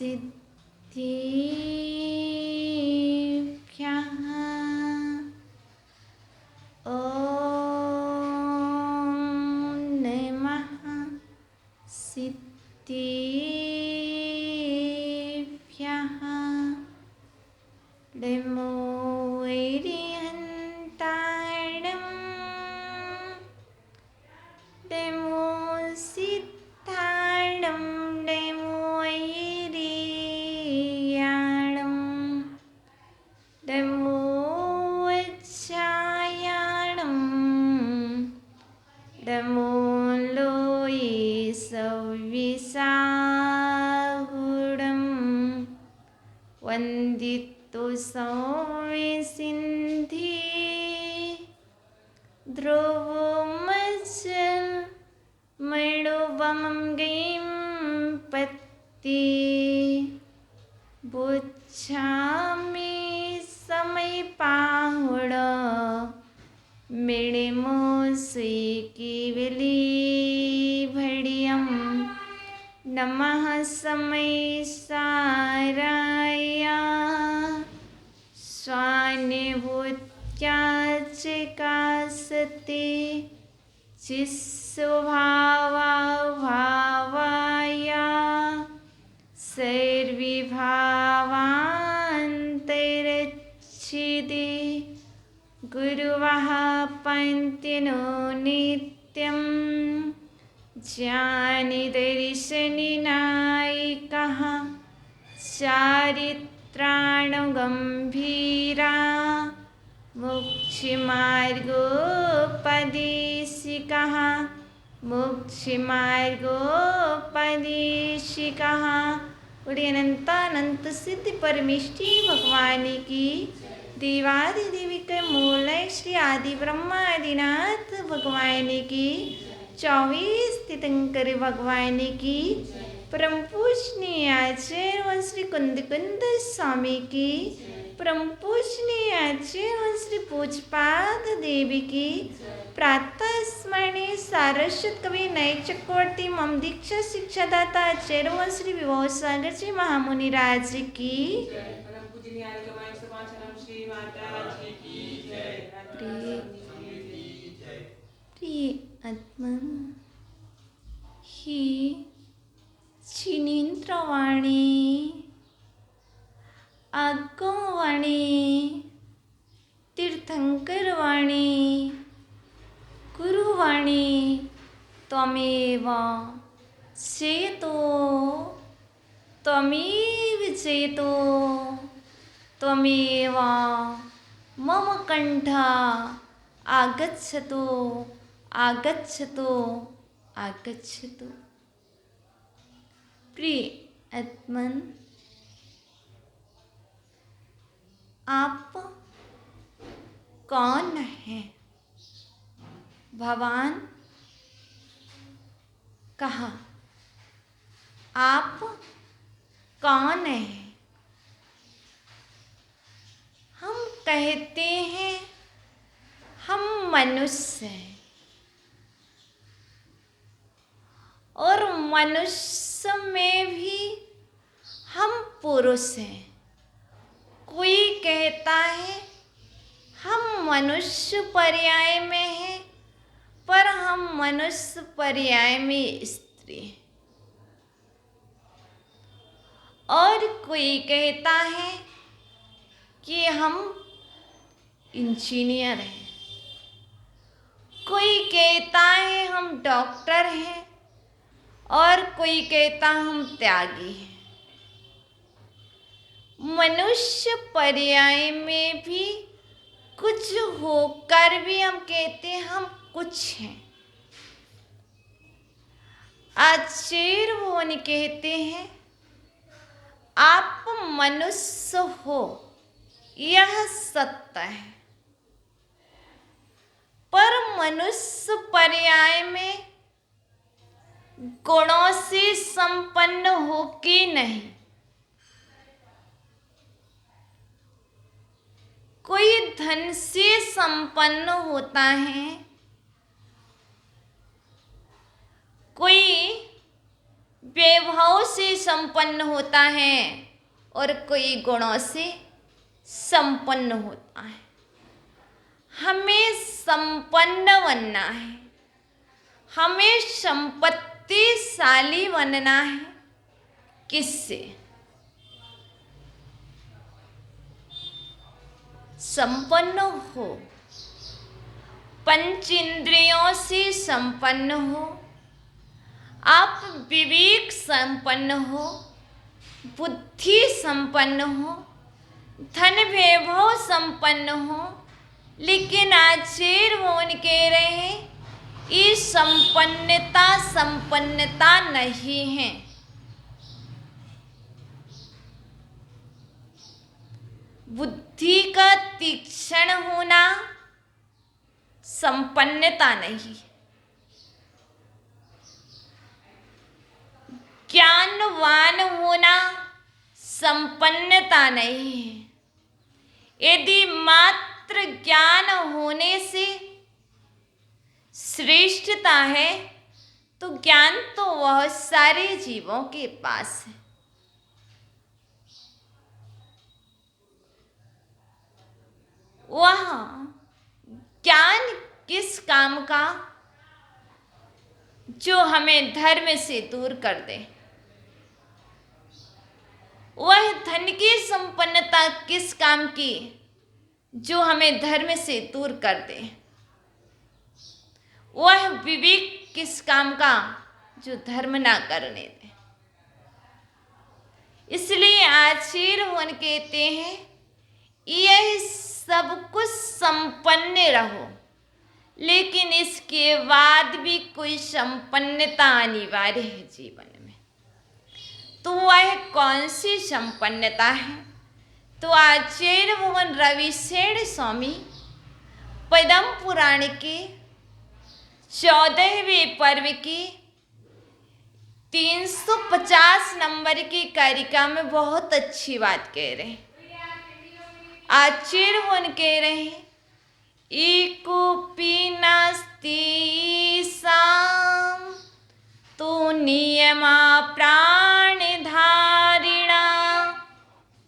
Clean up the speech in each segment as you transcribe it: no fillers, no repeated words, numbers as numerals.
सिद्धिभ्यः ॐ नमः सिद्धिभ्यः नमो वैरिहन्ताणं नमो सिद्धाणं नमो वैरियाणं नमो वज्रायाणं नमो लोये सव्विसाहुडं वन्दितो सौविसिन्धि ध्रुवमजलमणुवमं गीं पत्ति बुच्छामि समयपाहुड मिणिमुसिकिविली भडियं नमः समयसाराय स्वानुभूत्याचिकासते चिस्वभावाय सर्विभावान्तरिच्छिदे गुरुवः पन्तिनो नित्यं ज्ञानिदर्शनिनायकः चारित्राणगम्भीरा मोक्षमार्गोपदेशिकः मोक्षमार्गोपदेशिकः उड़े अनंतानंत सिद्ध परमेष्ठी भगवान की देवादि देवी के मूल श्री आदि ब्रह्मा आदिनाथ भगवान की 24 तीर्थंकर भगवान की परम पूजनीय आचार्य व श्री कुंद कुंद स्वामी की परम पूजनीय आचार्य व श्री पूजपाद देवी की प्रातः स्मरणीय सारस्वत कवि नए चक्रवर्ती मम दीक्षा शिक्षादाता आचार्य व श्री विभव सागर जी महामुनि राज की प्रिय आत्मा ही छिनिंत्रवाणी आगवाणी तीर्थंकरवाणी गुरुवाणी त्वमेव चेतो त्वमेव चेतो त्वमेव मम कंठ आगच्छतु आगच्छतु आगच्छतु। प्रिय आत्मन, आप कौन हैं? भगवान कहा आप कौन हैं? हम कहते हैं हम मनुष्य हैं और मनुष्य में भी हम पुरुष हैं। कोई कहता है हम मनुष्य पर्याय में हैं पर हम मनुष्य पर्याय में स्त्री हैं, और कोई कहता है कि हम इंजीनियर हैं, कोई कहता है हम डॉक्टर हैं और कोई कहता हम त्यागी हैं। मनुष्य पर्याय में भी कुछ होकर भी हम कहते हैं हम कुछ हैं। आचार्य भगवान कहते हैं आप मनुष्य हो, यह सत्य है, पर मनुष्य पर्याय में गुणों से संपन्न हो कि नहीं। कोई धन से संपन्न होता है, कोई वैभव से संपन्न होता है और कोई गुणों से संपन्न होता है। हमें संपन्न बनना है, हमें संपत्तिशाली बनना है। किससे? संपन्न हो, पंच इंद्रियों से संपन्न हो, आप विवेक संपन्न हो, बुद्धि संपन्न हो, धन वैभव संपन्न हो। लेकिन आचार्य मोहन कह रहे हैं ये संपन्नता नहीं है। बुद्धि का तीक्ष्ण होना संपन्नता नहीं, ज्ञानवान होना संपन्नता नहीं है। यदि मात्र ज्ञान होने से श्रेष्ठता है तो ज्ञान तो बहुत सारे जीवों के पास है। वह ज्ञान किस काम का जो हमें धर्म से दूर कर दे? वह धन की संपन्नता किस काम की जो हमें धर्म से दूर कर दे? वह विवेक किस काम का जो धर्म ना करने दे? इसलिए आचार्य मोहन कहते हैं यह सब कुछ संपन्न रहो, लेकिन इसके बाद भी कोई संपन्नता अनिवार्य है जीवन में। तो वह कौन सी संपन्नता है? तो आचार्य मोहन रविशेण स्वामी पद्म पुराण के 14वें पर्व की 350 नंबर की कारिका में बहुत अच्छी बात कह रहे हैं। आचार्य मोहन कह रहे हैं एकोपि नास्ति ईशां तो नियमा प्राणधारिणा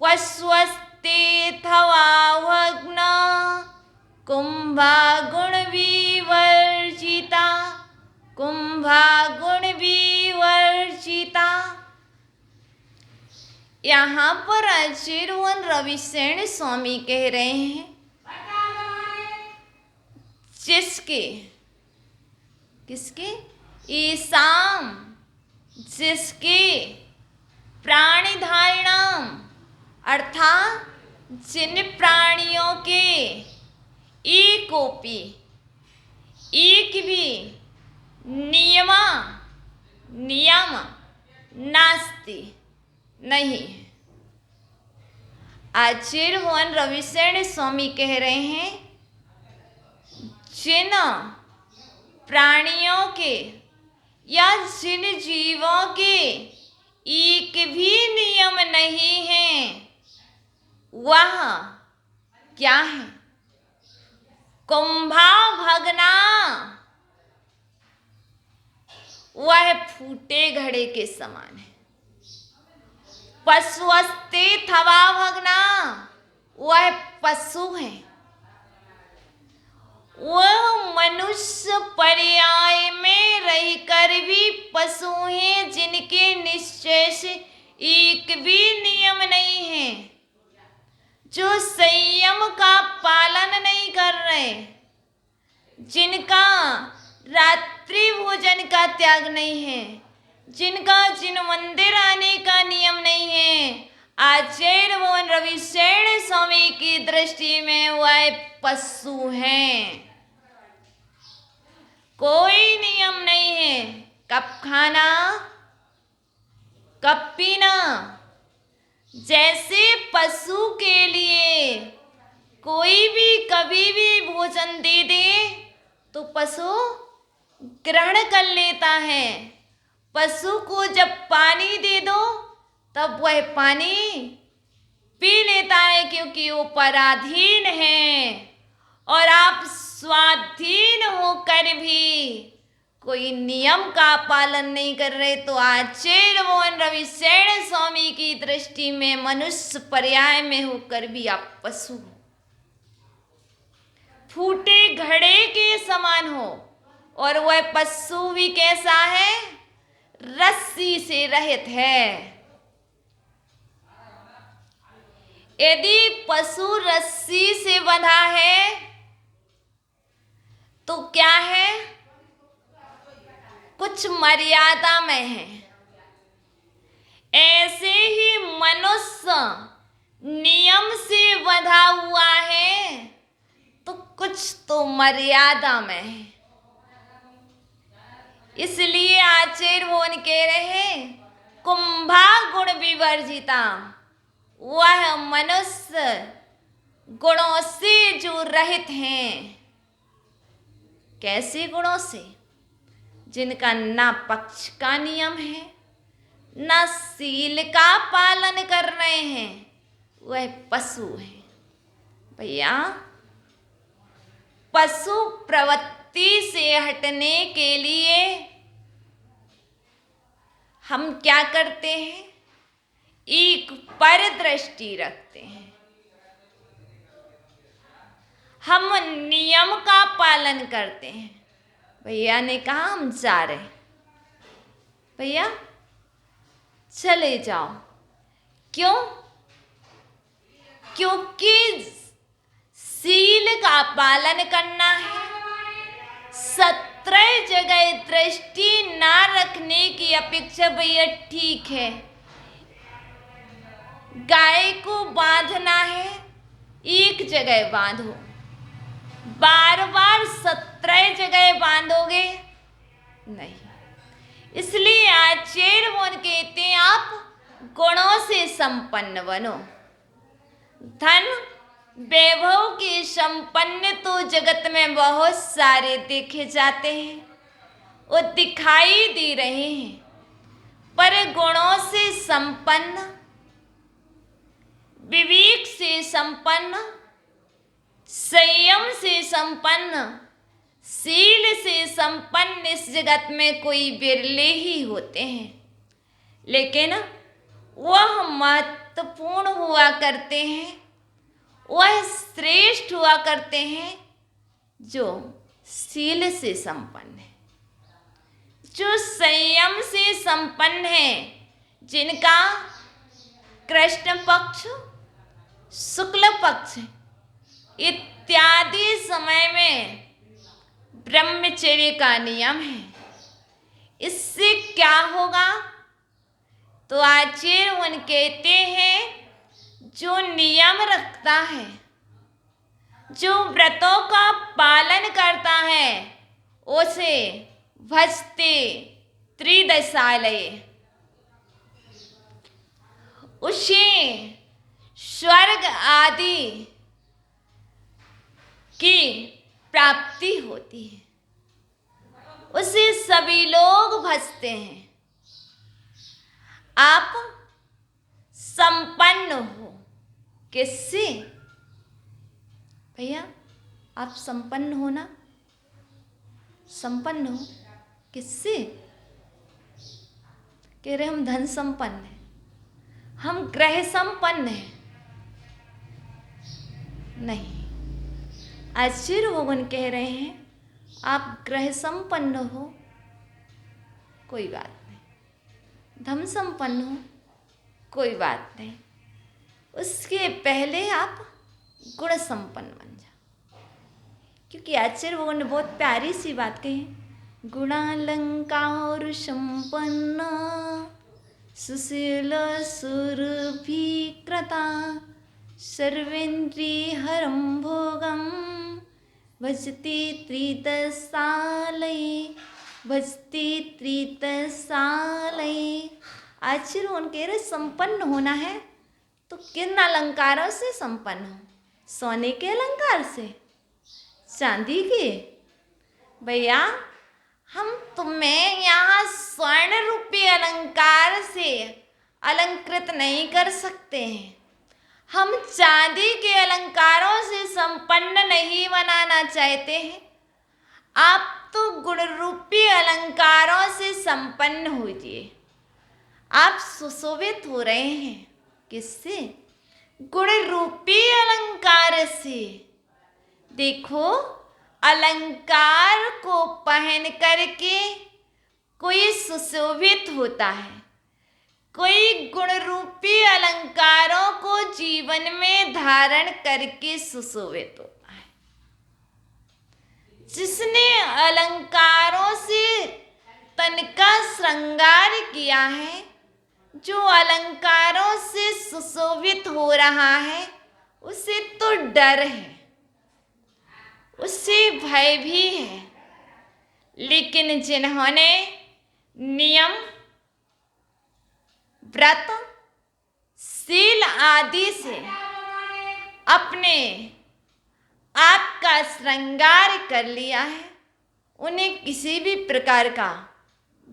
वस्वस्ते थवा भग्ना कुंभा गुण विवर्जिता, कुंभा गुण विवर्जिता। यहाँ पर आचार्य मोहन रविशेण स्वामी कह रहे हैं किसके ईशाम, जिसके प्राणिधारिणाम अर्थात जिन प्राणियों के एकोपि एक भी नियम नास्ति नहीं है। आचार्य मोहन रविशेण स्वामी कह रहे हैं जिन प्राणियों के या जिन जीवों के एक भी नियम नहीं है वह क्या है? कुंभा भगना, वह फूटे घड़े के समान है। पशुस्ते थवा भगना, वह पशु है। वह मनुष्य पर्याय में रहकर भी पशु हैं जिनके निश्चय से एक भी नियम नहीं है, जो संयम का पालन नहीं कर रहे, जिनका रात्रि भोजन का त्याग नहीं है, जिनका जिन मंदिर आने का नियम नहीं है। आचार्य मोहन रविशेण स्वामी की दृष्टि में वह पशु हैं। कोई नियम नहीं है, कब खाना कब पीना। जैसे पशु के लिए कोई भी कभी भी भोजन दे दे तो पशु ग्रहण कर लेता है। पशु को जब पानी दे दो तब वह पानी पी लेता है, क्योंकि वो पराधीन है। और आप स्वाधीन होकर भी कोई नियम का पालन नहीं कर रहे तो आचार्य मोहन रविशरण स्वामी की दृष्टि में मनुष्य पर्याय में होकर भी आप पशु हो, फूटे घड़े के समान हो। और वह पशु भी कैसा है? रस्सी से रहित है। यदि पशु रस्सी से बंधा है तो क्या है? कुछ मर्यादा में है। ऐसे ही मनुष्य नियम से बंधा हुआ है तो कुछ तो मर्यादा में है। इसलिए आचार्य मोहन कह रहे कुंभा गुण विवर्जिता, वह मनुष्य गुणों से जो रहित हैं। कैसे गुणों से? जिनका ना पक्ष का नियम है, ना सील का पालन कर रहे हैं, वह पशु है। भैया, पशु प्रवृत्ति से हटने के लिए हम क्या करते हैं? एक पर दृष्टि रखते हैं। हम नियम का पालन करते हैं। भैया ने कहा हम जा रहे, भैया चले जाओ। क्यों? क्योंकि सील का पालन करना है। 17 जगह दृष्टि ना रखने की अपेक्षा भैया ठीक है। गाय को बांधना है, एक जगह बांधो। बार बार 17 जगह बांधोगे नहीं। इसलिए आचार्य मोहन कहते हैं आप गुणों से संपन्न बनो। धन वैभव के संपन्न तो जगत में बहुत सारे देखे जाते हैं, वो दिखाई दे रहे हैं, पर गुणों से संपन्न, विवेक से संपन्न, संयम से संपन्न, सील से संपन्न इस जगत में कोई बिरले ही होते हैं। लेकिन वह महत्वपूर्ण हुआ करते हैं, वह श्रेष्ठ हुआ करते हैं जो सील से संपन्न है, जो संयम से संपन्न है, जिनका कृष्ण पक्ष, शुक्ल पक्ष इत्यादि समय में ब्रह्मचर्य का नियम है। इससे क्या होगा? तो आचार्य उन कहते हैं जो नियम रखता है, जो व्रतों का पालन करता है, उसे भजते त्रिदशालय, उसे स्वर्ग आदि की प्राप्ति होती है। उसे सभी लोग भजते हैं। आप संपन्न हो किससे? भैया आप संपन्न हो ना? संपन्न हो किससे? कह रहे हम धन संपन्न हैं, हम ग्रह संपन्न हैं। नहीं, आचार्य भगवान कह रहे हैं आप ग्रह संपन्न हो कोई बात नहीं, धन संपन्न हो कोई बात नहीं, उसके पहले आप गुण संपन्न बन जाओ। क्योंकि आचार्य भगवान ने बहुत प्यारी सी बात कही, गुणालंकार संपन्न सुशील सुरभिकृता सर्वेन्द्रिय हरम भोगम भजते त्रिदशालये, भजते त्रिदशालये। आचार्य उन कह रहे संपन्न होना है तो किन अलंकारों से संपन्न हो? सोने के अलंकार से, चांदी के? भैया हम तुम्हें यहाँ स्वर्ण रूपी अलंकार से अलंकृत नहीं कर सकते हैं। हम चांदी के अलंकारों से संपन्न नहीं बनाना चाहते हैं। आप तो गुण रूपी अलंकारों से संपन्न होइए। आप सुशोभित हो रहे हैं किससे? गुण रूपी अलंकार से। देखो, अलंकार को पहन करके कोई सुशोभित होता है, कोई गुण रूपी अलंकारों को जीवन में धारण करके सुशोभित होता है। जिसने अलंकारों से तन का श्रृंगार किया है, जो अलंकारों से सुशोभित हो रहा है, उसे तो डर है, उसे भय भी है। लेकिन जिन्होंने नियम, व्रत, शील आदि से अपने आप का श्रृंगार कर लिया है, उन्हें किसी भी प्रकार का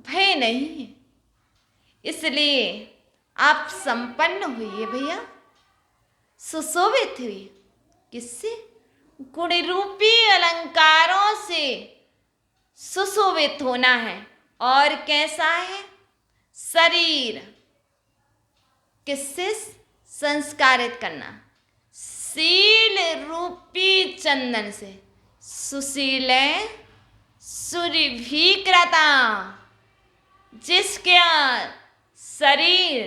भय नहीं है। इसलिए आप संपन्न हुई भैया, सुशोभित हुई। किससे? गुण रूपी अलंकारों से सुशोभित होना है। और कैसा है? शरीर किससे संस्कारित करना? शील रूपी चंदन से। सुशील सुरभिकृता, जिसके शरीर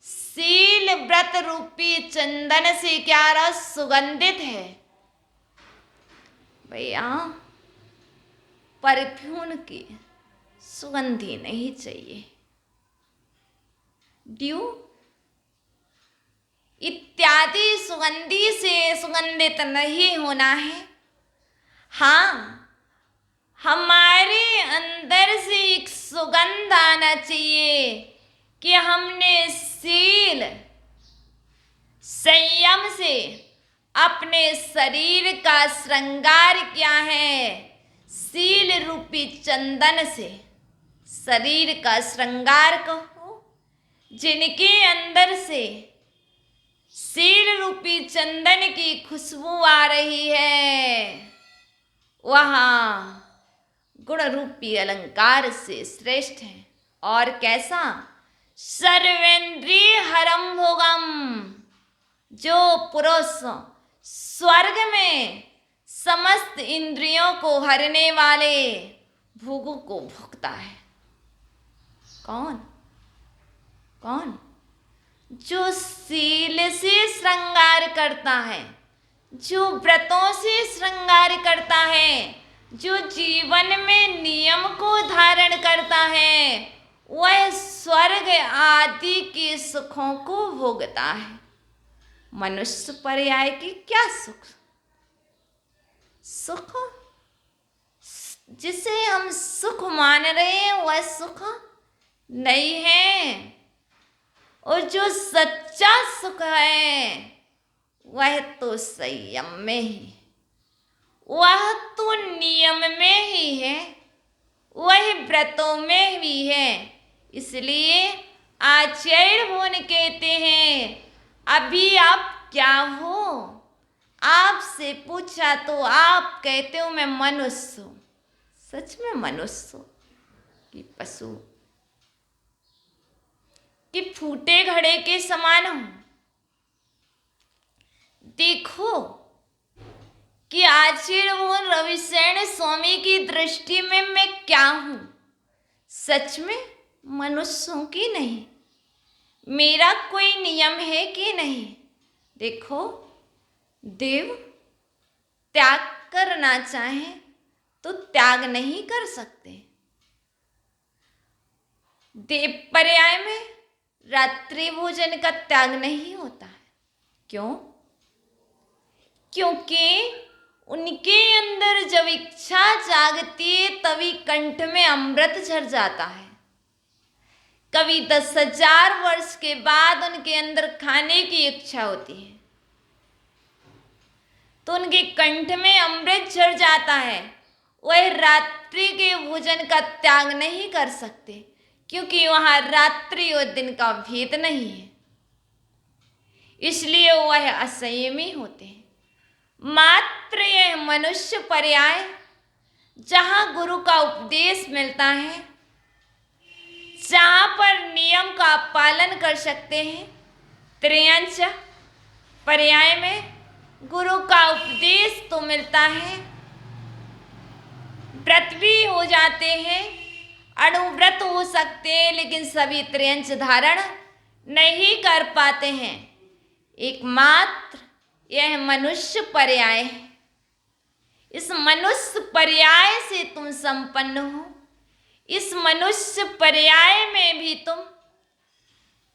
शील व्रत रूपी चंदन से क्या रस सुगंधित है भैया। परफ्यूम की सुगंधी नहीं चाहिए, ड्यू इत्यादि सुगंधी से सुगंधित नहीं होना है। हाँ, हमारे अंदर से एक सुगंध आना चाहिए कि हमने शील संयम से अपने शरीर का श्रृंगार किया है। शील रूपी चंदन से शरीर का श्रृंगार कहो। जिनके अंदर से शील रूपी चंदन की खुशबू आ रही है, वहाँ गुण रूपी अलंकार से श्रेष्ठ है। और कैसा? सर्वेंद्रिय हरम भोगम, जो पुरुष स्वर्ग में समस्त इंद्रियों को हरने वाले भोगों को भोगता है। कौन? कौन? जो शील से श्रृंगार करता है, जो व्रतों से श्रृंगार करता है, जो जीवन में नियम को धारण करता है, वह स्वर्ग आदि के सुखों को भोगता है। मनुष्य पर्याय की क्या सुख? सुख जिसे हम सुख मान रहे हैं, वह सुख नहीं है। और जो सच्चा सुख है, वह तो संयम में ही, वह तो नियम में ही है, वह व्रतों में भी है। इसलिए आचार्य भगवान कहते हैं, अभी आप क्या हो? आपसे पूछा तो आप कहते हो मैं मनुष्य हूँ। सच में मनुष्य हो कि पशु, कि फूटे घड़े के समान हूँ? देखो कि आचार्य भगवान रविशरण स्वामी की दृष्टि में मैं क्या हूँ? सच में मनुष्य हूँ कि नहीं? मेरा कोई नियम है कि नहीं? देखो, देव त्याग करना चाहें तो त्याग नहीं कर सकते। देव पर्याय में रात्रि भोजन का त्याग नहीं होता है। क्यों? क्योंकि उनके अंदर जब इच्छा जागती है, तभी कंठ में अमृत झर जाता है। कभी 10,000 वर्ष के बाद उनके अंदर खाने की इच्छा होती है, तो उनके कंठ में अमृत झर जाता है। वह रात्रि के भोजन का त्याग नहीं कर सकते, क्योंकि वहां रात्रि और दिन का भेद नहीं है। इसलिए वह असंयमी होते हैं। मात्र यह मनुष्य पर्याय जहाँ गुरु का उपदेश मिलता है, जहाँ पर नियम का पालन कर सकते हैं, त्रियंच पर्याय में गुरु का उपदेश तो मिलता है, व्रत भी हो जाते हैं, अणुव्रत हो सकते हैं, लेकिन सभी त्रियंच धारण नहीं कर पाते हैं। एकमात्र यह मनुष्य पर्याय है। इस मनुष्य पर्याय से तुम संपन्न हो। इस मनुष्य पर्याय में भी तुम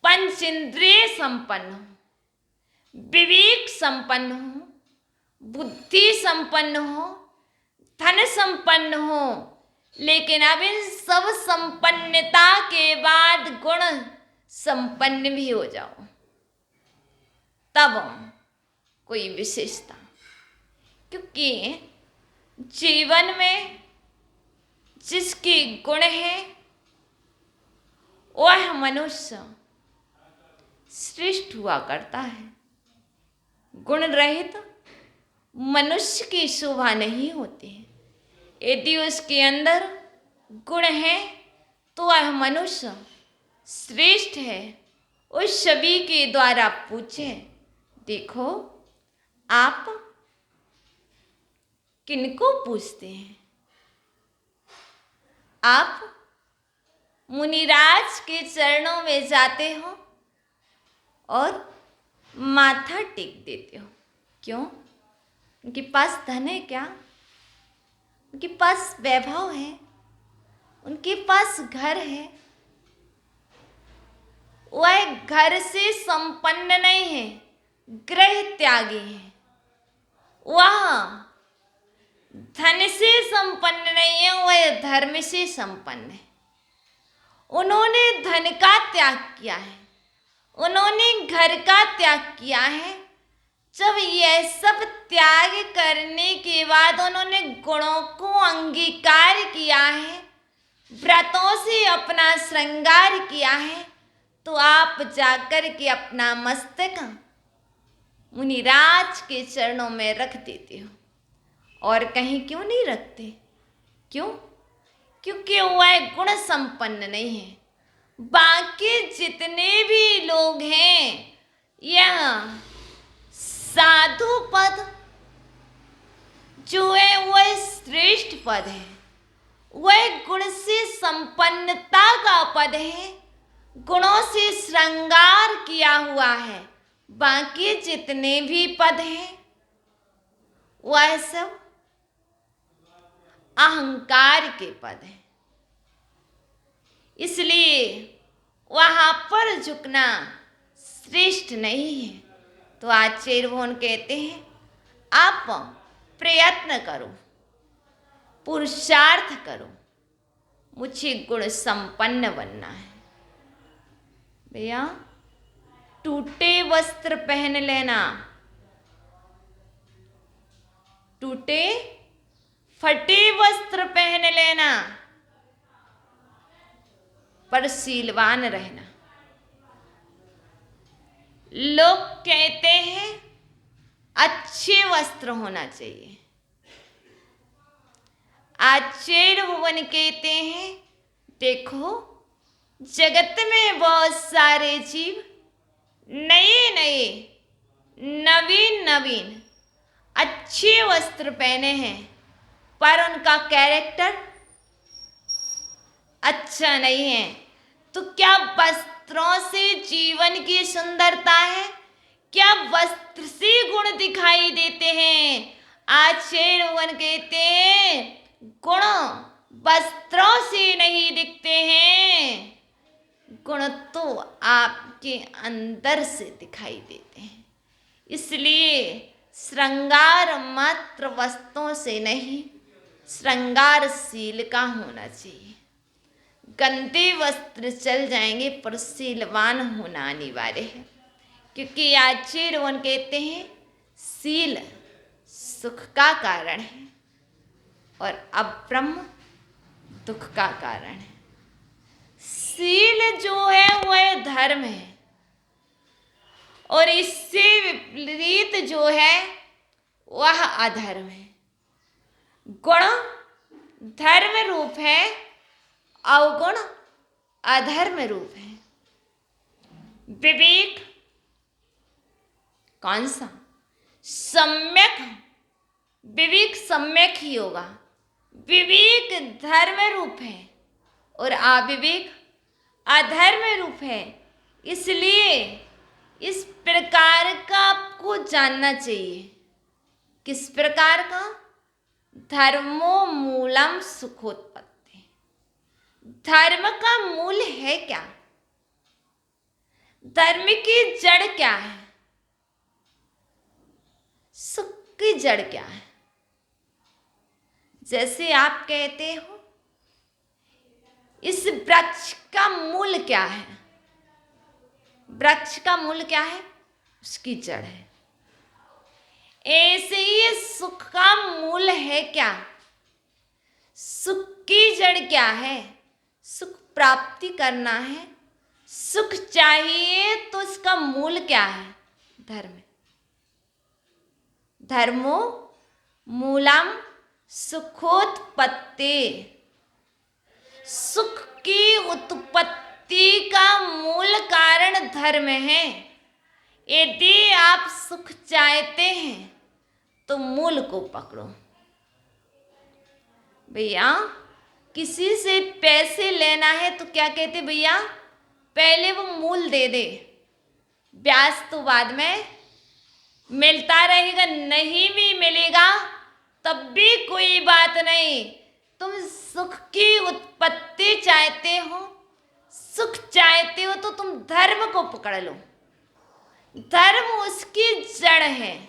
पंच इंद्रिय संपन्न हो, विवेक संपन्न हो, बुद्धि संपन्न हो, धन संपन्न हो। लेकिन अब इन सब संपन्नता के बाद गुण संपन्न भी हो जाओ, तब कोई विशेषता। क्योंकि जीवन में जिसके गुण है वह मनुष्य श्रेष्ठ हुआ करता है। गुण रहित मनुष्य की शोभा नहीं होती है। यदि उसके अंदर गुण है तो वह मनुष्य श्रेष्ठ है। उस सभी के द्वारा पूछे, देखो आप किनको पूछते हैं? आप मुनिराज के चरणों में जाते हो और माथा टेक देते हो। क्यों? उनके पास धन है क्या? उनके पास वैभव है? उनके पास घर है? वह घर से संपन्न नहीं है, गृह त्यागी है। वह धन से संपन्न नहीं है, वह धर्म से संपन्न है। उन्होंने धन का त्याग किया है, उन्होंने घर का त्याग किया है। जब यह सब त्याग करने के बाद उन्होंने गुणों को अंगीकार किया है, व्रतों से अपना श्रृंगार किया है, तो आप जाकर के अपना मस्तक मुनिराज के चरणों में रख देते हो। और कहीं क्यों नहीं रखते? क्यों? क्योंकि वह गुण संपन्न नहीं है। बाकी जितने भी लोग हैं, यह साधु पद जो है वह श्रेष्ठ पद है, वह गुण से संपन्नता का पद है, गुणों से श्रृंगार किया हुआ है। बाकी जितने भी पद हैं वह सब अहंकार के पद हैं। इसलिए वहां पर झुकना श्रेष्ठ नहीं है। तो आचार्य भगवान कहते हैं, आप प्रयत्न करो, पुरुषार्थ करो, मुझे गुण संपन्न बनना है। भैया, टूटे वस्त्र पहन लेना, टूटे फटे वस्त्र पहन लेना, पर शीलवान रहना। लोग कहते हैं अच्छे वस्त्र होना चाहिए। आचार्य भगवान कहते हैं, देखो जगत में बहुत सारे जीव नए नए नवीन नवीन अच्छे वस्त्र पहने हैं, पर उनका कैरेक्टर अच्छा नहीं है। तो क्या वस्त्रों से जीवन की सुंदरता है? क्या वस्त्र से गुण दिखाई देते हैं? आचार्य भगवान कहते हैं, गुण वस्त्रों से नहीं दिखते हैं, गुण तो आपके अंदर से दिखाई देते हैं। इसलिए श्रृंगार मात्र वस्त्रों से नहीं, श्रृंगारशील का होना चाहिए। गंदे वस्त्र चल जाएंगे पर शीलवान होना अनिवार्य है। क्योंकि आचार्य भगवान कहते हैं, शील सुख का कारण है और अब्रह्म दुख का कारण है। शील जो है वह धर्म है और इससे विपरीत जो है वह अधर्म है। गुण धर्म रूप है, अवगुण अधर्म रूप है। विवेक कौन सा? सम्यक। विवेक सम्यक ही होगा। विवेक धर्म रूप है और अविवेक अधर्म रूप है। इसलिए इस प्रकार का आपको जानना चाहिए। किस प्रकार का? धर्मो मूलम सुखोत्पत्ति। धर्म का मूल है क्या? धर्म की जड़ क्या है? सुख की जड़ क्या है? जैसे आप कहते हो, इस वृक्ष का मूल क्या है? वृक्ष का मूल क्या है? उसकी जड़ है। ऐसे ही सुख का मूल है क्या? सुख की जड़ क्या है? सुख प्राप्ति करना है, सुख चाहिए, तो इसका मूल क्या है? धर्म। धर्मो मूलम सुखोत्पत्ति। सुख की उत्पत्ति का मूल कारण धर्म है। यदि आप सुख चाहते हैं तो मूल को पकड़ो। भैया किसी से पैसे लेना है तो क्या कहते भैया? पहले वो मूल दे दे, ब्याज तो बाद में मिलता रहेगा। नहीं भी मिलेगा तब भी कोई बात नहीं। तुम सुख की उत्पत्ति चाहते हो, सुख चाहते हो, तो तुम धर्म को पकड़ लो। धर्म उसकी जड़ है।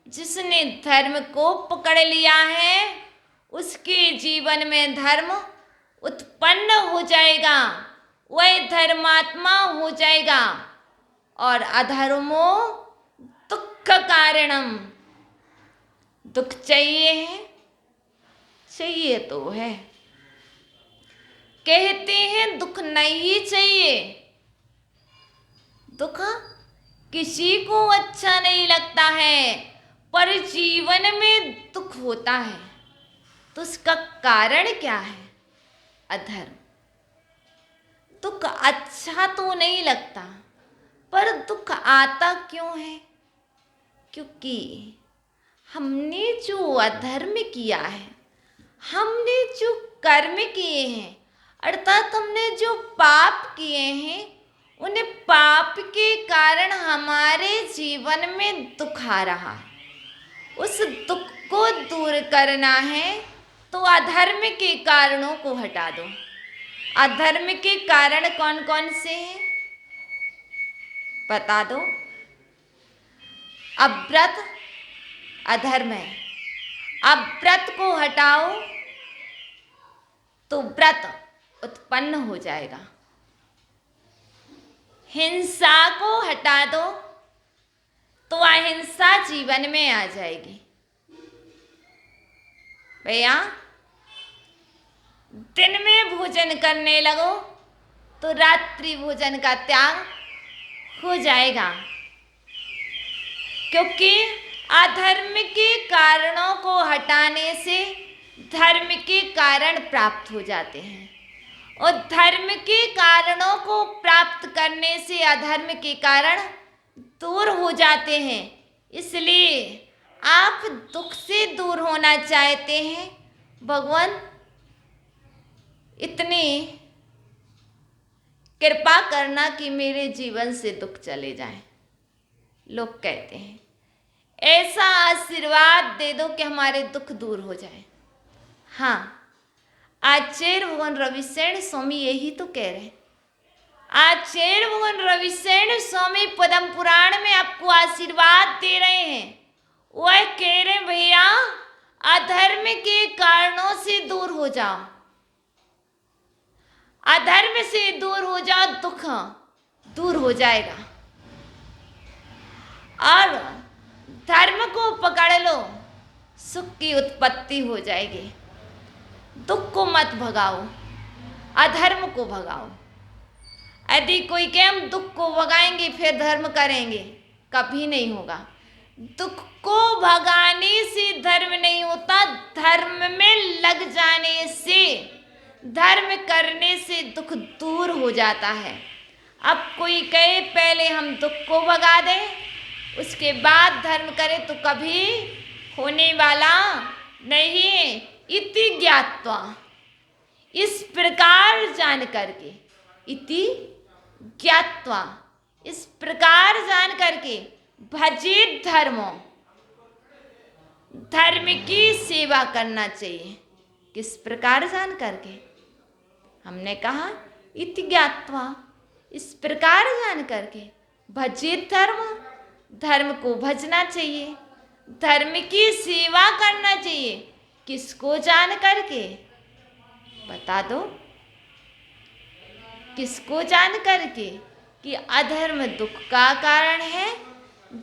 जिसने धर्म को पकड़ लिया है उसके जीवन में धर्म उत्पन्न हो जाएगा, वह धर्मात्मा हो जाएगा। और अधर्मो दुख कारणम। दुख चाहिए है? चाहिए तो है। कहते हैं दुख नहीं चाहिए। दुख किसी को अच्छा नहीं लगता है, पर जीवन में दुख होता है तो उसका कारण क्या है? अधर्म। दुख अच्छा तो नहीं लगता, पर दुख आता क्यों है? क्योंकि हमने जो अधर्म किया है, हमने जो कर्म किए हैं, अर्थात हमने जो पाप किए हैं, उन पाप के कारण हमारे जीवन में दुख आ रहा है। उस दुख को दूर करना है तो अधर्म के कारणों को हटा दो। अधर्म के कारण कौन कौन से हैं बता दो। अव्रत अधर्म है। अव्रत को हटाओ तो व्रत उत्पन्न हो जाएगा। हिंसा को हटा दो तो अहिंसा जीवन में आ जाएगी। भैया दिन में भोजन करने लगो तो रात्रि भोजन का त्याग हो जाएगा, क्योंकि अधर्म के कारणों को हटाने से धर्म के कारण प्राप्त हो जाते हैं, और धर्म के कारणों को प्राप्त करने से अधर्म के कारण दूर हो जाते हैं। इसलिए आप दुख से दूर होना चाहते हैं, भगवान इतनी कृपा करना कि मेरे जीवन से दुख चले जाए। लोग कहते हैं ऐसा आशीर्वाद दे दो कि हमारे दुख दूर हो जाए। हाँ, आचार्य भगवान रविशरण स्वामी यही तो कह रहे हैं। आचार्य भगवान रविशरण स्वामी पद्म पुराण में आपको आशीर्वाद दे रहे हैं। वह कह रहे भैया अधर्म के कारणों से दूर हो जाओ, अधर्म से दूर हो जाओ, दुख दूर हो जाएगा। और धर्म को पकड़ लो, सुख की उत्पत्ति हो जाएगी। दुख को मत भगाओ, अधर्म को भगाओ। यदि कोई कहे हम दुख को भगाएंगे फिर धर्म करेंगे, कभी नहीं होगा। दुख को भगाने से धर्म नहीं होता, धर्म में लग जाने से, धर्म करने से दुख दूर हो जाता है। अब कोई कहे पहले हम दुख को भगा दें उसके बाद धर्म करें तो कभी होने वाला नहीं। इति ज्ञात्वा, इस प्रकार जान करके, इति ज्ञात्वा, इस प्रकार जान करके, भजे धर्मो, धर्म की सेवा करना चाहिए। किस प्रकार जान करके? हमने कहा इति ज्ञात्वा, इस प्रकार जान करके, भजे धर्म, धर्म को भजना चाहिए, धर्म की सेवा करना चाहिए। किसको जान करके? बता दो, किसको जान करके? कि अधर्म दुख का कारण है,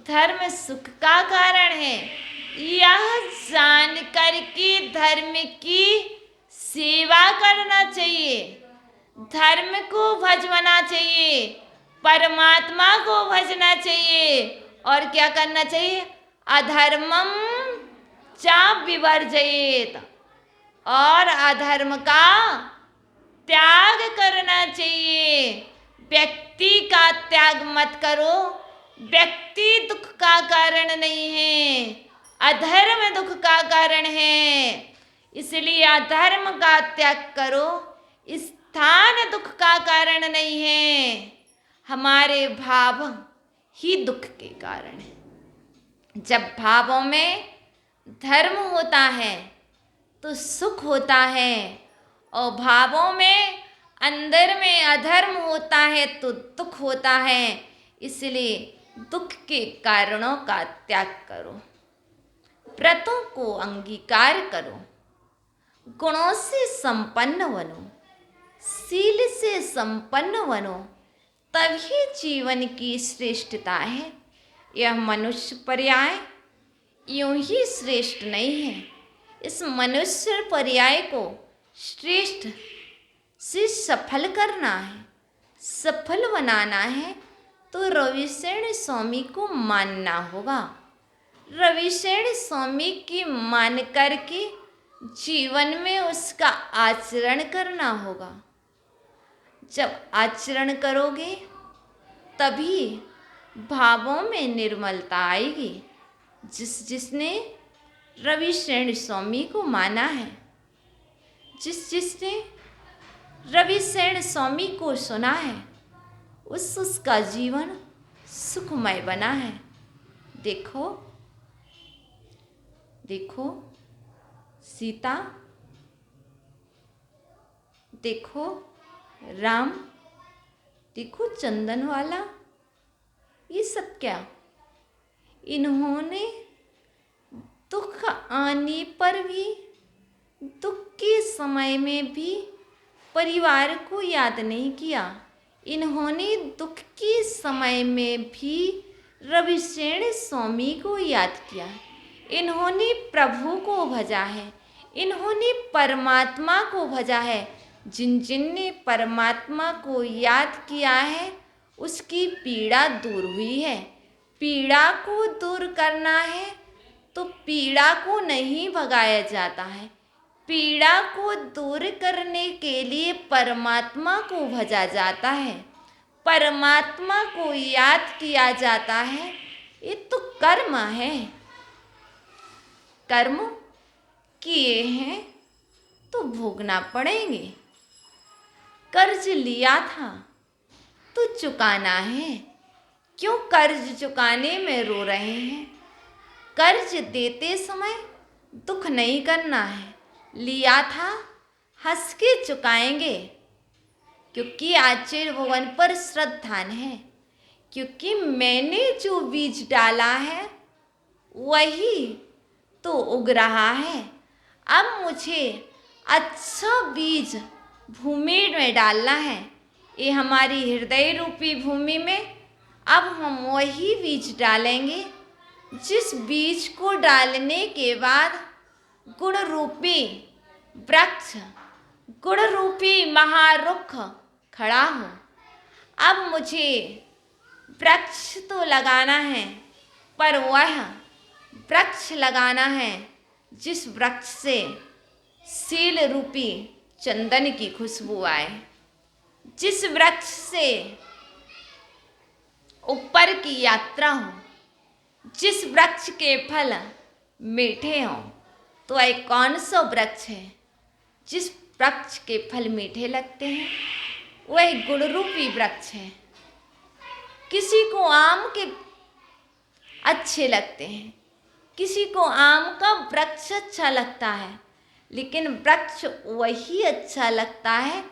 धर्म सुख का कारण है। यह जान करके धर्म की सेवा करना चाहिए, धर्म को भजना चाहिए, परमात्मा को भजना चाहिए। और क्या करना चाहिए? अधर्मम चा विवर्जयेत, और अधर्म का त्याग करना चाहिए। व्यक्ति का त्याग मत करो, व्यक्ति दुख का कारण नहीं है, अधर्म दुख का कारण है। इसलिए अधर्म का त्याग करो, स्थान दुख का कारण नहीं है, हमारे भाव ही दुख के कारण है। जब भावों में धर्म होता है तो सुख होता है, और भावों में अंदर में अधर्म होता है तो दुख होता है। इसलिए दुख के कारणों का त्याग करो, व्रतों को अंगीकार करो, गुणों से संपन्न बनो, शील से संपन्न बनो, तभी जीवन की श्रेष्ठता है। यह मनुष्य पर्याय यूं ही श्रेष्ठ नहीं है। इस मनुष्य पर्याय को श्रेष्ठ से सफल करना है, सफल बनाना है तो रविशरण स्वामी को मानना होगा। रविशरण स्वामी की मान करके जीवन में उसका आचरण करना होगा। जब आचरण करोगे तभी भावों में निर्मलता आएगी। जिसने रविशरण स्वामी को माना है, जिसने रविशरण स्वामी को सुना है, उसका जीवन सुखमय बना है। देखो देखो सीता, देखो राम, देखो चंदन वाला, ये सब क्या? इन्होंने दुख आने पर भी, दुख के समय में भी परिवार को याद नहीं किया। इन्होंने दुख के समय में भी रविशरण स्वामी को याद किया। इन्होंने प्रभु को भजा है, इन्होंने परमात्मा को भजा है। जिनने परमात्मा को याद किया है उसकी पीड़ा दूर हुई है। पीड़ा को दूर करना है तो पीड़ा को नहीं भगाया जाता है, पीड़ा को दूर करने के लिए परमात्मा को भजा जाता है, परमात्मा को याद किया जाता है। ये तो कर्म है, कर्म किए हैं तो भोगना पड़ेंगे। कर्ज लिया था तो चुकाना है। क्यों कर्ज चुकाने में रो रहे हैं? कर्ज देते समय दुख नहीं करना है। लिया था हंस के चुकाएंगे, क्योंकि आचार्य भगवान पर श्रद्धान है। क्योंकि मैंने जो बीज डाला है वही तो उग रहा है। अब मुझे अच्छा बीज भूमि में डालना है। ये हमारी हृदय रूपी भूमि में अब हम वही बीज डालेंगे, जिस बीज को डालने के बाद गुण रूपी वृक्ष, गुण रूपी महारुख खड़ा हो। अब मुझे वृक्ष तो लगाना है, पर वह वृक्ष लगाना है जिस वृक्ष से शील रूपी चंदन की खुशबू आए, जिस वृक्ष से ऊपर की यात्रा हो, जिस वृक्ष के फल मीठे हों। तो एक कौन सा वृक्ष है जिस वृक्ष के फल मीठे लगते हैं? वह गुण रूपी वृक्ष है। किसी को आम के अच्छे लगते हैं, किसी को आम का वृक्ष अच्छा लगता है, लेकिन वृक्ष वही अच्छा लगता है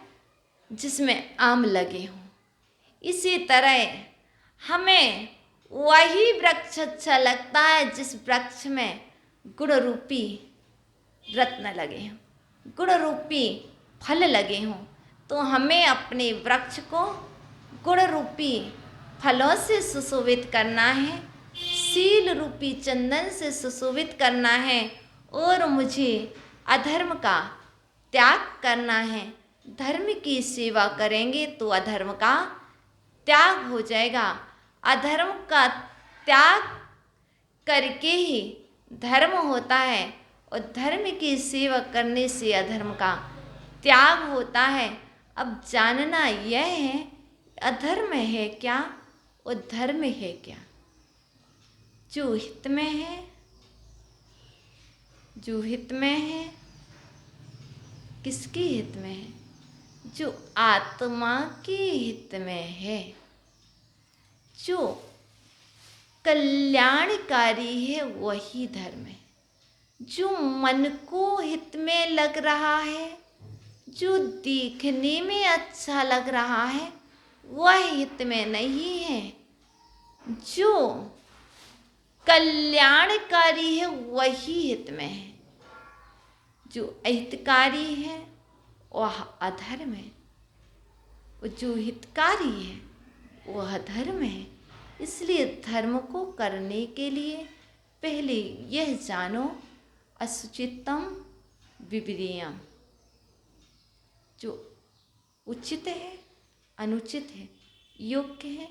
जिसमें आम लगे हों। इसी तरह हमें वही वृक्ष अच्छा लगता है जिस वृक्ष में गुण रूपी रत्न लगे हों, गुण रूपी फल लगे हों। तो हमें अपने वृक्ष को गुण रूपी फलों से सुशोभित करना है, शील रूपी चंदन से सुशोभित करना है, और मुझे अधर्म का त्याग करना है। धर्म की सेवा करेंगे तो अधर्म का त्याग हो जाएगा। अधर्म का त्याग करके ही धर्म होता है, और धर्म की सेवा करने से अधर्म का त्याग होता है। अब जानना यह है अधर्म है क्या और धर्म है क्या। जो हित में है, जो हित में है, किसके हित में है? जो आत्मा के हित में है, जो कल्याणकारी है, वही धर्म है। जो मन को हित में लग रहा है, जो देखने में अच्छा लग रहा है, वह हित में नहीं है। जो कल्याणकारी है वही हित में है। जो अहितकारी है वह अधर्म है, और जो हितकारी है वह धर्म है। इसलिए धर्म को करने के लिए पहले यह जानो असुचितम विपर्ययम, जो उचित है अनुचित है, योग्य है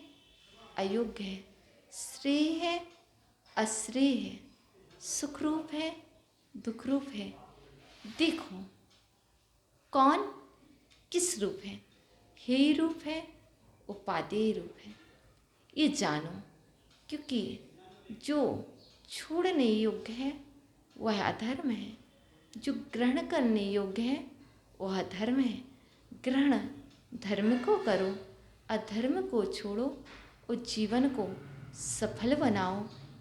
अयोग्य है, श्रेय है अश्रेय है, सुखरूप है दुखरूप है। देखो कौन किस रूप है, हेय रूप है उपादेय रूप है, ये जानो। क्योंकि जो छोड़ने योग्य है वह अधर्म है, जो ग्रहण करने योग्य है वह धर्म है। ग्रहण धर्म को करो, अधर्म को छोड़ो और जीवन को सफल बनाओ।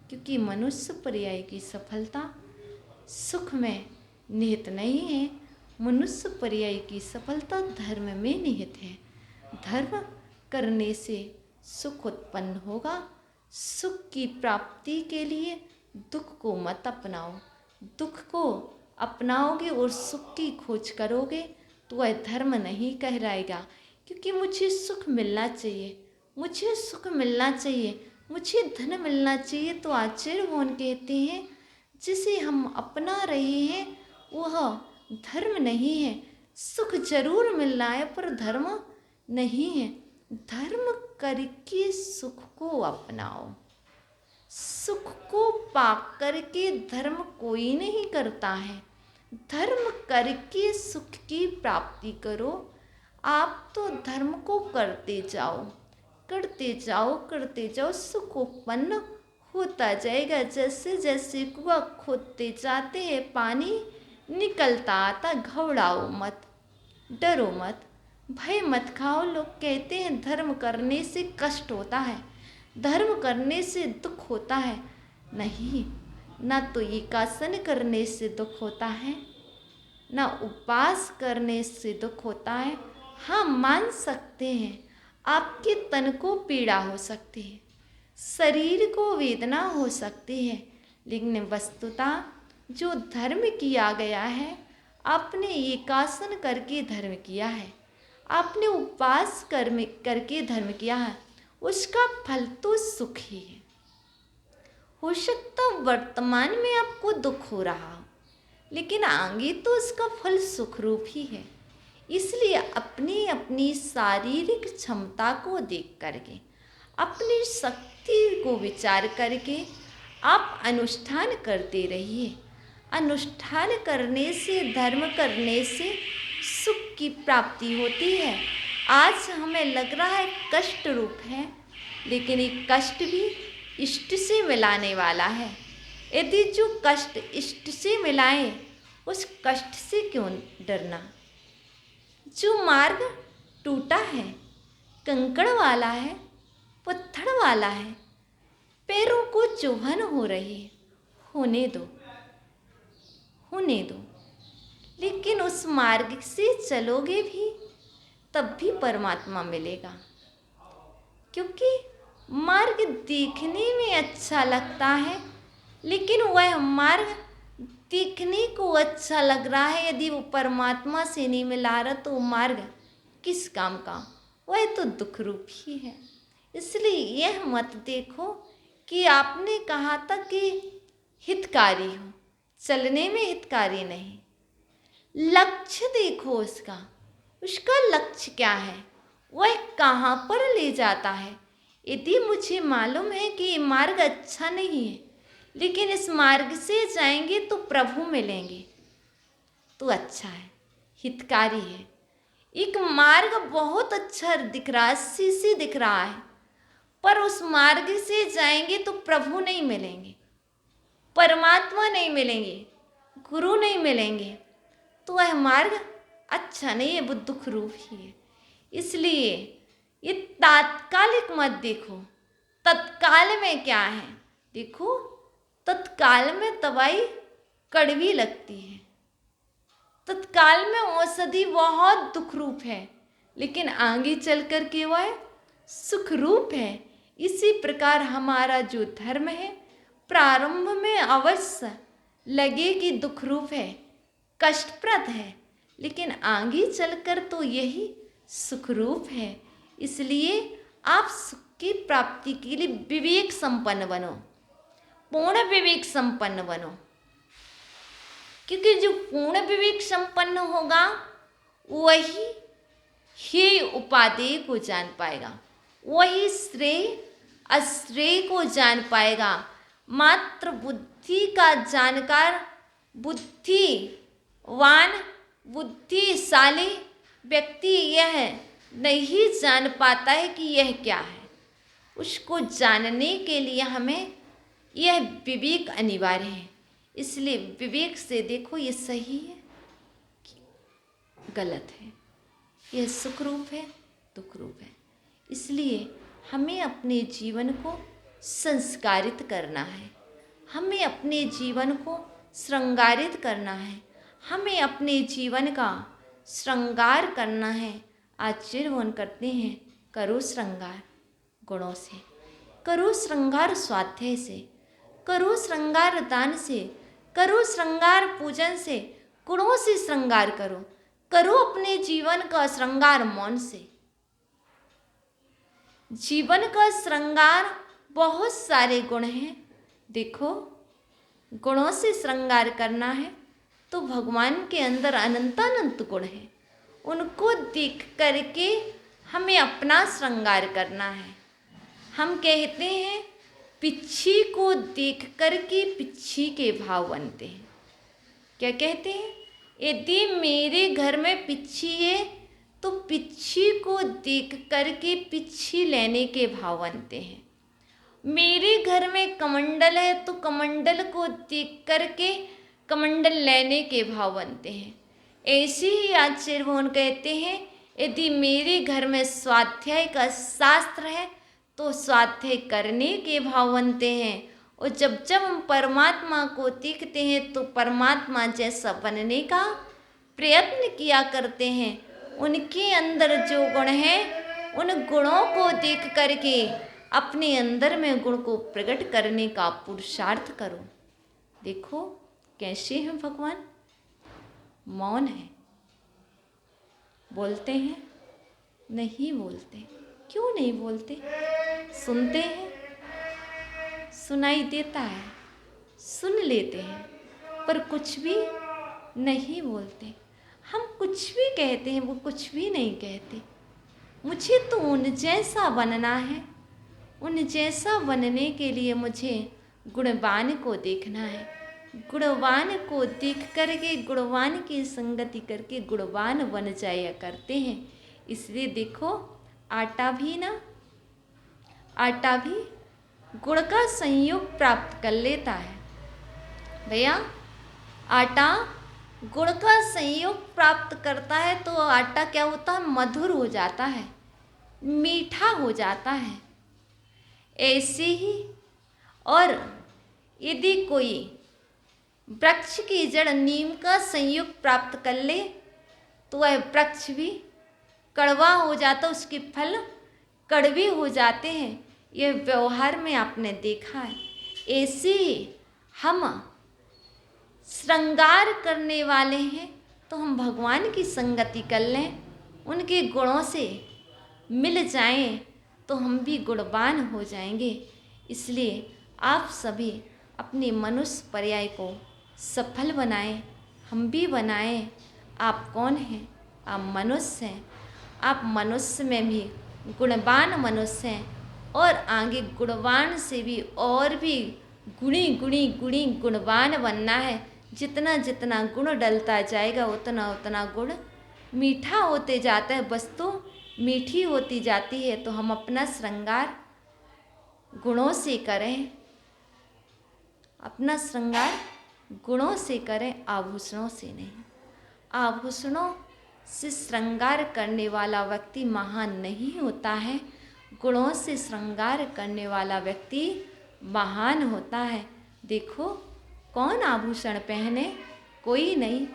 क्योंकि मनुष्य पर्याय की सफलता सुख में निहित नहीं है, मनुष्य पर्याय की सफलता धर्म में निहित है। धर्म करने से सुख उत्पन्न होगा। सुख की प्राप्ति के लिए दुख को मत अपनाओ। दुख को अपनाओगे और सुख की खोज करोगे तो वह धर्म नहीं कहलाएगा। क्योंकि मुझे सुख मिलना चाहिए, मुझे सुख मिलना चाहिए, मुझे धन मिलना चाहिए, तो आचार्य भगवान कहते हैं जिसे हम अपना रहे हैं वह धर्म नहीं है। सुख जरूर मिल रहा है पर धर्म नहीं है। धर्म करके सुख को अपनाओ। सुख को पा करके धर्म कोई नहीं करता है। धर्म करके सुख की प्राप्ति करो। आप तो धर्म को करते जाओ, करते जाओ, करते जाओ, सुख उत्पन्न होता जाएगा। जैसे जैसे कुआं खोदते जाते हैं पानी निकलता आता। घबराओ मत, डरो मत, भय मत खाओ। लोग कहते हैं धर्म करने से कष्ट होता है, धर्म करने से दुख होता है। नहीं, ना तो एकासन करने से दुख होता है, ना उपवास करने से दुख होता है। हाँ, मान सकते हैं आपके तन को पीड़ा हो सकती है, शरीर को वेदना हो सकती है, लेकिन वस्तुतः जो धर्म किया गया है, आपने एकासन करके धर्म किया है, आपने उपवास करके धर्म किया है, उसका फल तो सुख ही है। हो सकता वर्तमान में आपको दुख हो रहा हो, लेकिन आगे तो उसका फल सुख रूप ही है। इसलिए अपनी अपनी शारीरिक क्षमता को देख करके, अपनी शक्ति को विचार करके आप अनुष्ठान करते रहिए। अनुष्ठान करने से, धर्म करने से सुख की प्राप्ति होती है। आज हमें लग रहा है कष्ट रूप है, लेकिन ये कष्ट भी इष्ट से मिलाने वाला है। यदि जो कष्ट इष्ट से मिलाए, उस कष्ट से क्यों डरना। जो मार्ग टूटा है, कंकड़ वाला है, पत्थर वाला है, पैरों को चुभन हो रही है, होने दो, होने दो। लेकिन उस मार्ग से चलोगे भी तब भी परमात्मा मिलेगा, क्योंकि मार्ग देखने में अच्छा लगता है, लेकिन वह मार्ग देखने को अच्छा लग रहा है, यदि वो परमात्मा से नहीं मिला रहा तो मार्ग किस काम का। वह तो दुख रूप ही है। इसलिए यह मत देखो कि आपने कहा था कि हितकारी हो, चलने में हितकारी नहीं। लक्ष्य देखो उसका, उसका लक्ष्य क्या है, वह कहाँ पर ले जाता है। यदि मुझे मालूम है कि ये मार्ग अच्छा नहीं है, लेकिन इस मार्ग से जाएंगे तो प्रभु मिलेंगे, तो अच्छा है, हितकारी है। एक मार्ग बहुत अच्छा दिख रहा है, शीशी दिख रहा है, पर उस मार्ग से जाएंगे तो प्रभु नहीं मिलेंगे, परमात्मा नहीं मिलेंगे, गुरु नहीं मिलेंगे, तो वह मार्ग अच्छा नहीं है, वो दुख रूप ही है। इसलिए ये तात्कालिक मत देखो, तत्काल में क्या है देखो। तत्काल में दवाई कड़वी लगती है, तत्काल में औषधि बहुत दुख रूप है, लेकिन आगे चल कर के वह सुख रूप है। इसी प्रकार हमारा जो धर्म है, प्रारंभ में अवश्य लगे कि दुख रूप है, कष्टप्रद है, लेकिन आगे चलकर तो यही सुख रूप है। इसलिए आप सुख की प्राप्ति के लिए विवेक संपन्न बनो, पूर्ण विवेक संपन्न बनो, क्योंकि जो पूर्ण विवेक संपन्न होगा वही हे उपादेय को जान पाएगा, वही श्रेय अश्रेय को जान पाएगा। मात्र बुद्धि का जानकार, बुद्धिवान, बुद्धिशाली व्यक्ति यह नहीं जान पाता है कि यह क्या है। उसको जानने के लिए हमें यह विवेक अनिवार्य है। इसलिए विवेक से देखो ये सही है कि गलत है, यह सुख रूप है, दुख रूप है। इसलिए हमें अपने जीवन को संस्कारित करना है, हमें अपने जीवन को श्रृंगारित करना है, हमें अपने जीवन का श्रृंगार करना है। आचरण करते हैं, करो श्रृंगार गुणों से, करो श्रृंगार स्वाध्याय से, करो श्रृंगार दान से, करो श्रृंगार पूजन से, गुणों से श्रृंगार करो, करो अपने जीवन का श्रृंगार मौन से। जीवन का श्रृंगार बहुत सारे गुण हैं। देखो, गुणों से श्रृंगार करना है तो भगवान के अंदर अनंत गुण हैं, उनको देख करके हमें अपना श्रृंगार करना है। हम कहते हैं पिच्छी को देख करके पिच्छी के भाव बनते हैं। क्या कहते हैं? यदि मेरे घर में पिच्छी है तो पिच्छी को देख करके पिच्छी लेने के भाव बनते हैं। मेरे घर में कमंडल है तो कमंडल को देख करके कमंडल लेने के भाव बनते हैं। ऐसे ही आचार्य भगवान कहते हैं, यदि मेरे घर में स्वाध्याय का शास्त्र है तो स्वाध्याय करने के भाव बनते हैं। और जब जब हम परमात्मा को देखते हैं तो परमात्मा जैसा बनने का प्रयत्न किया करते हैं। उनके अंदर जो गुण हैं उन गुणों को देख करके अपने अंदर में गुण को प्रकट करने का पुरुषार्थ करो। देखो कैसे हैं भगवान, मौन है, बोलते हैं नहीं बोलते। क्यों नहीं बोलते? सुनते हैं, सुनाई देता है, सुन लेते हैं, पर कुछ भी नहीं बोलते। हम कुछ भी कहते हैं, वो कुछ भी नहीं कहते। मुझे तो उन जैसा बनना है, उन जैसा बनने के लिए मुझे गुणवान को देखना है। गुणवान को देख करके गुणवान की संगति करके गुणवान बन जाया करते हैं। इसलिए देखो आटा भी गुण का संयोग प्राप्त कर लेता है। भैया आटा गुण का संयोग प्राप्त करता है तो आटा क्या होता है, मधुर हो जाता है, मीठा हो जाता है। ऐसे ही और यदि कोई वृक्ष की जड़ नीम का संयोग प्राप्त कर ले तो वह वृक्ष भी कड़वा हो जाता, उसके फल कड़वे हो जाते हैं। यह व्यवहार में आपने देखा है। ऐसे हम श्रृंगार करने वाले हैं तो हम भगवान की संगति कर लें, उनके गुणों से मिल जाएं तो हम भी गुणवान हो जाएंगे। इसलिए आप सभी अपने मनुष्य पर्याय को सफल बनाएं, हम भी बनाएं। आप कौन हैं? आप मनुष्य हैं। आप मनुष्य में भी गुणवान मनुष्य हैं और आगे गुणवान से भी और भी गुणी गुणवान बनना है। जितना जितना गुण डलता जाएगा उतना उतना गुण मीठा होते जाता है, वस्तु मीठी होती जाती है। तो हम अपना श्रृंगार गुणों से करें, अपना श्रृंगार गुणों से करें, आभूषणों से नहीं। आभूषणों से श्रृंगार करने वाला व्यक्ति महान नहीं होता है, गुणों से श्रृंगार करने वाला व्यक्ति महान होता है। देखो कौन आभूषण पहने? कोई नहीं।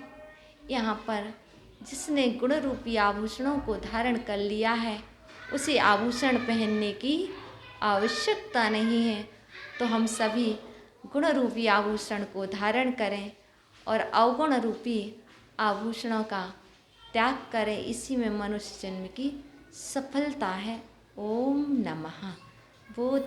यहाँ पर जिसने गुण रूपी आभूषणों को धारण कर लिया है उसे आभूषण पहनने की आवश्यकता नहीं है। तो हम सभी गुण रूपी आभूषण को धारण करें और अवगुण रूपी आभूषणों का त्याग करें। इसी में मनुष्य जन्म की सफलता है। ओम नमः। वो